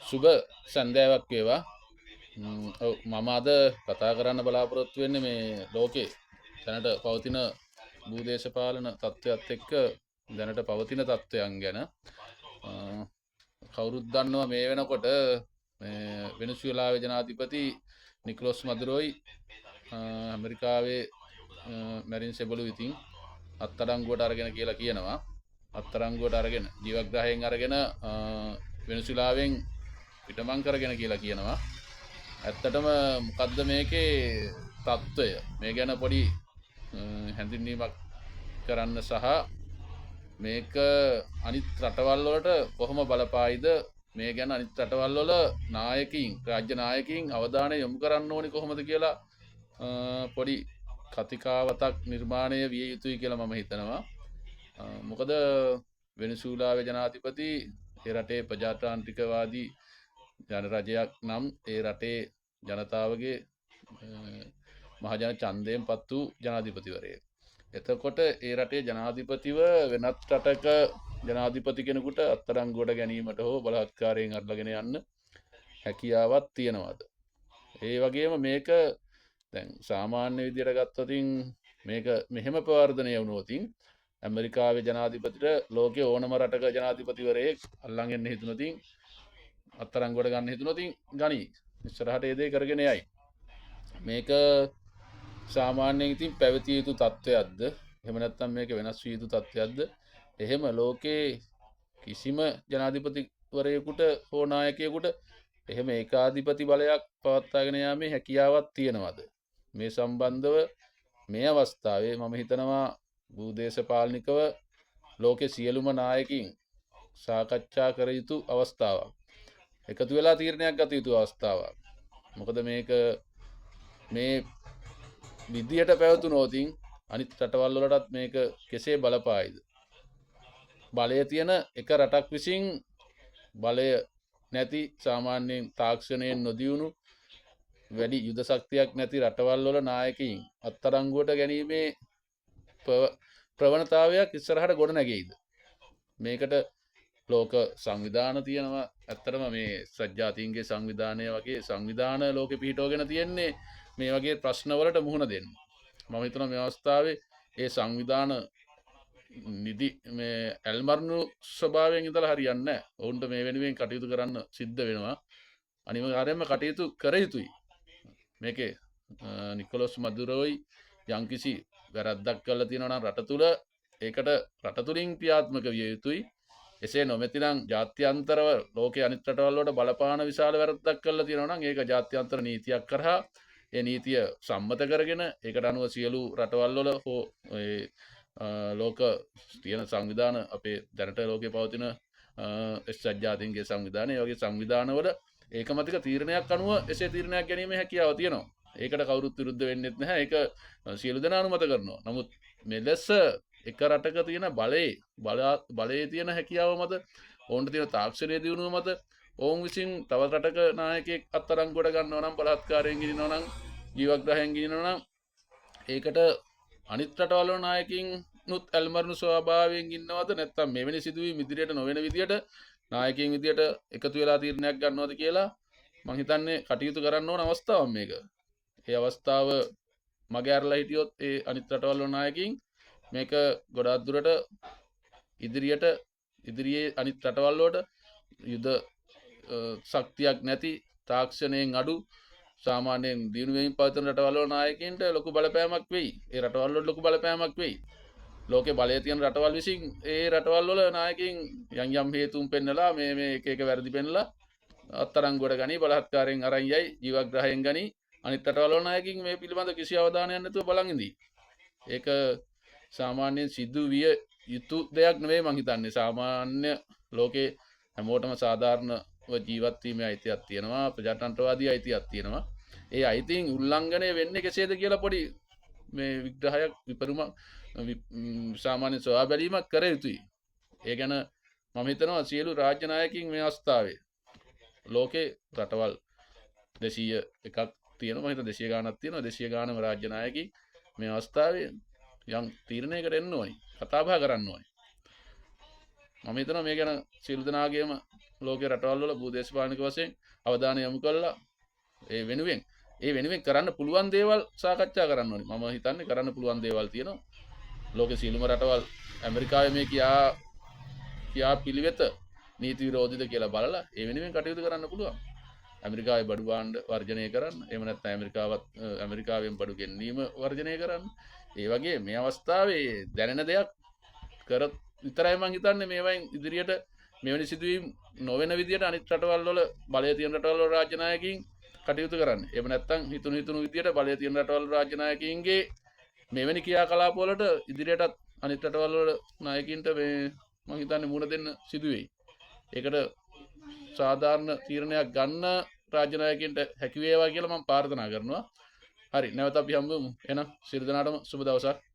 සුබ සන්ධ්‍යාවක් වේවා. ඔව් මම අද කතා කරන්න බලාපොරොත්තු වෙන්නේ මේ ලෝකේ දැනට පවතින භූදේශපාලන තත්ත්වයක් එක්ක දැනට පවතින තත්ත්වයන් ගැන. අ, කවුරුත් දන්නවා මේ වෙනකොට මේ වෙනසුලාවේ ජනාධිපති නිකලොස් මදුරෝයි ඇමරිකාවේ මැරින් සෙබළු ඉතින් අත්අඩංගුවට අරගෙන කියලා කියනවා. අත්අඩංගුවට අරගෙන ජීවග්‍රහයෙන් අරගෙන වෙනසුලාවෙන් පිටමං කරගෙන කියලා කියනවා. ඇත්තටම මොකද්ද මේකේ తত্ত্বය? මේ ගැන පොඩි හැඳින්වීමක් කරන්න සහ මේක අනිත් රටවල් වලට කොහොම බලපායිද මේ ගැන අනිත් රටවල් වල නායකයින් රාජ්‍ය නායකයින් අවධානය යොමු කරන්න ඕනි කොහොමද කියලා පොඩි කතිකාවතක් නිර්මාණය විය යුතුයි කියලා මම හිතනවා. මොකද වෙනසුලාවේ ජනාධිපති ඒ රටේ ප්‍රජාතාන්ත්‍රිකවාදී ජනරජයක් නම් ඒ රටේ ජනතාවගේ මහජන ඡන්දයෙන් පත් වූ ජනාධිපතිවරයෙක්. එතකොට ඒ රටේ ජනාධිපතිව වෙනත් රටක ජනාධිපති කෙනෙකුට අත්අඩංගුවට ගැනීමට හෝ බලහත්කාරයෙන් අරගෙන යන්න හැකියාවක් තියනවාද? ඒ වගේම මේක දැන් සාමාන්‍ය විදියට ගත්තොත් මේක මෙහෙම ප්‍රවර්ධනය වුණොත් ඇමරිකාවේ ජනාධිපතිට ලෝකේ ඕනම රටක ජනාධිපතිවරයෙක් අල්ලන් එන්න හිතුනොත් අත්අඩංගුවට ගන්න හිතුනොත් ගනි ඉස්සරහට ඒ දේ කරගෙන යයි. මේක සාමාන්‍යයෙන් ඉතින් පැවතිය යුතු තත්ත්වයක්ද? එහෙම නැත්නම් මේක වෙනස් විය යුතු තත්ත්වයක්ද? එහෙම ලෝකේ කිසිම ජනාධිපතිවරයෙකුට හෝ නායකයෙකුට එහෙම ඒකාධිපති බලයක් පවත්වාගෙන යාමේ හැකියාවක් තියනවාද? මේ සම්බන්ධව මේ අවස්ථාවේ මම හිතනවා භූදේශපාලනිකව ලෝකේ සියලුම නායකින් සාකච්ඡා කර යුතු අවස්ථාවක්. එකතු වෙලා තීරණයක් ගත යුතු අවස්ථාවක්. මොකද මේක මේ විදියට පැවතුනොත් අනිත් රටවල් වලටත් මේක කෙසේ බලපායිද? බලය තියෙන එක රටක් විසින් බලය නැති සාමාන්‍යයෙන් තාක්ෂණයෙන් නොදියුණු වැඩි යුද ශක්තියක් නැති රටවල් වල නායකයින් අත්අඩංගුවට ගැනීමේ ප්‍රවණතාවයක් ඉස්සරහට ගොඩ නැගෙයිද? මේකට ලෝක සංවිධාන තියෙනවා. ඇත්තටම මේ සජ්ජාතීන්ගේ සංවිධානය වගේ සංවිධාන ලෝකෙ පිහිටවගෙන තියෙන්නේ මේ වගේ ප්‍රශ්න වලට මුහුණ දෙන්න. මම හිතනවා මේ අවස්ථාවේ ඒ සංවිධාන නිදි මේ ඇල්මර්ණු ස්වභාවයෙන් ඉඳලා හරියන්නේ නැහැ. ඔවුන්ට මේ වෙනුවෙන් කටයුතු කරන්න සිද්ධ වෙනවා. අනිවාර්යයෙන්ම කටයුතු කර යුතුයි. මේකේ නිකොලස් මදුරෝයි යම්කිසි වැරද්දක් කරලා තියෙනවා නම් රට තුල ඒකට රට තුලින් ක්‍රියාත්මක විය යුතුයි. එසේ නොමැතිනම් ජාත්‍යන්තරව ලෝකයේ අනිත් රටවල් වලට බලපාන විශාල වැරද්දක් කරලා තියෙනවා නම් ඒක ජාත්‍යන්තර නීතියක් කරහා ඒ නීතිය සම්මත කරගෙන ඒකට අනුව සියලු රටවල් වල හෝ ලෝක තියෙන සංවිධාන අපේ දැනට ලෝකේ පවතින එක්සත් ජාතීන්ගේ සංවිධානය ඒ වගේ සංවිධානවල ඒකමතික තීරණයක් අනුව එසේ තීරණයක් ගැනීමේ හැකියාව තියෙනවා. ඒකට කවුරුත් විරුද්ධ වෙන්නෙත් නැහැ. ඒක සියලු දෙනා අනුමත කරනවා. නමුත් මෙලෙස එක රටක තියෙන බලයේ තියෙන හැකියාව මත ඔවුන්ට තියෙන තාක්ෂණයේ දියුණුව මත ඔවුන් විසින් තවත් රටක නායකයෙක් අත්අඩංගුවට ගන්නවා නම් බලහත්කාරයෙන් ගෙනිනවා නම් ජීවග්‍රහයෙන් ගෙනිනවා නම් ඒකට අනිත් රටවල නායකින් නුත් ඇල්මර්ණු ස්වභාවයෙන් ඉන්නවද නැත්නම් මෙවැනි සිදුවීම් ඉදිරියට නොවන විදියට නායකයින් විදියට එකතු වෙලා තීරණයක් ගන්නවද කියලා මම හිතන්නේ කටයුතු කරන්න ඕන අවස්ථාවක් මේක. ඒ අවස්ථාව මගේ අරලා හිටියොත් ඒ අනිත් රටවල නායකයින් මේක ගොඩාක් දුරට ඉදිරියේ අනිත් රටවල් වලට යුද ශක්තියක් නැති තාක්ෂණයෙන් අඩු සාමාන්‍යයෙන් දිනු වෙමින් පවතින රටවල් වල නායකයින්ට ලොකු බලපෑමක් වෙයි. ඒ රටවල් වල ලොකු බලපෑමක් වෙයි. ලෝකේ බලය තියෙන රටවල් විසින් ඒ රටවල් වල නායකයින් යම් හේතුන් පෙන්නලා මේ එක වැරදි පෙන්නලා අත්අඩංගුවට ගනි බලහත්කාරයෙන් අරන් යයි ජීවග්‍රහයෙන් ගනි අනිත් රටවල් වල නායකයින් මේ පිළිබඳ කිසි අවධානයක් නැතුව බලන් ඉඳී. ඒක සාමාන්‍යයෙන් සිදු විය යුතු දෙයක් නෙවෙයි මං හිතන්නේ. සාමාන්‍ය ලෝකේ හැමෝටම සාධාරණව ජීවත් වීමේ අයිතියක් තියෙනවා. ප්‍රජාතන්ත්‍රවාදී අයිතියක් තියෙනවා. ඒ අයිතීන් උල්ලංඝනය වෙන්නේ කෙසේද කියලා පොඩි මේ විග්‍රහයක් විපරුම සාමාන්‍ය සොයා බැලීමක් කර යුතුයි. ඒ ගැන මම හිතනවා සියලු රාජ්‍ය නායකයින් මේ අවස්ථාවේ ලෝකේ රටවල් 201ක් තියෙනවා. මම හිතන 200 ගාණක් තියෙනවා. 200 ගාණම රාජ්‍ය නායකයින් මේ අවස්ථාවේ යම් තීරණයකට එන්න ඕනි. කතා බහ කරන්න ඕනි. මම හිතනවා මේ ගැන සියලු දෙනාගේම ලෝකේ රටවල් වල භූදේශපාලනික වශයෙන් අවධානය යොමු කළා ඒ වෙනුවෙන් කරන්න පුළුවන් දේවල් සාකච්ඡා කරන්න ඕනේ. මම හිතන්නේ කරන්න පුළුවන් දේවල් තියෙනවා. ලෝකේ සියලුම රටවල් ඇමරිකාවේ මේ කියා පිළිවෙත නීති විරෝධීද කියලා බලලා ඒ වෙනුවෙන් කටයුතු කරන්න පුළුවන්. ඇමරිකාවේ බඩු භාණ්ඩ වර්ජනය කරන්න. එහෙම නැත්නම් ඇමරිකාවෙන් බඩු ගෙන්වීම වර්ජනය කරන්න. ඒ වගේ මේ අවස්ථාවේ දැනෙන දෙයක් කර විතරයි මම හිතන්නේ මේවෙන් ඉදිරියට මෙවැනි සිදුවීම් නොවන විදියට අනිත් රටවල් වල බලය තියෙන රටවල් වල රාජ්‍ය නායකයින් කටයුතු කරන්න. එහෙම නැත්නම් හිතුණු විදියට බලය තියෙන රටවල් රාජ්‍ය නායකයින්ගේ මෙවැනි ක්‍රියාකලාප වලට ඉදිරියටත් අනිත් රටවල් වල නායකින්ට මේ මම හිතන්නේ මුණ දෙන්න සිදු වෙයි. ඒකට සාධාරණ තීරණයක් ගන්න රාජ්‍ය නායකයින්ට හැකි වේවා කියලා මම ප්‍රාර්ථනා කරනවා. හරි නැවත අපි හම්බෙමු. එහෙනම් සියලු දෙනාටම සුබ දවසක්.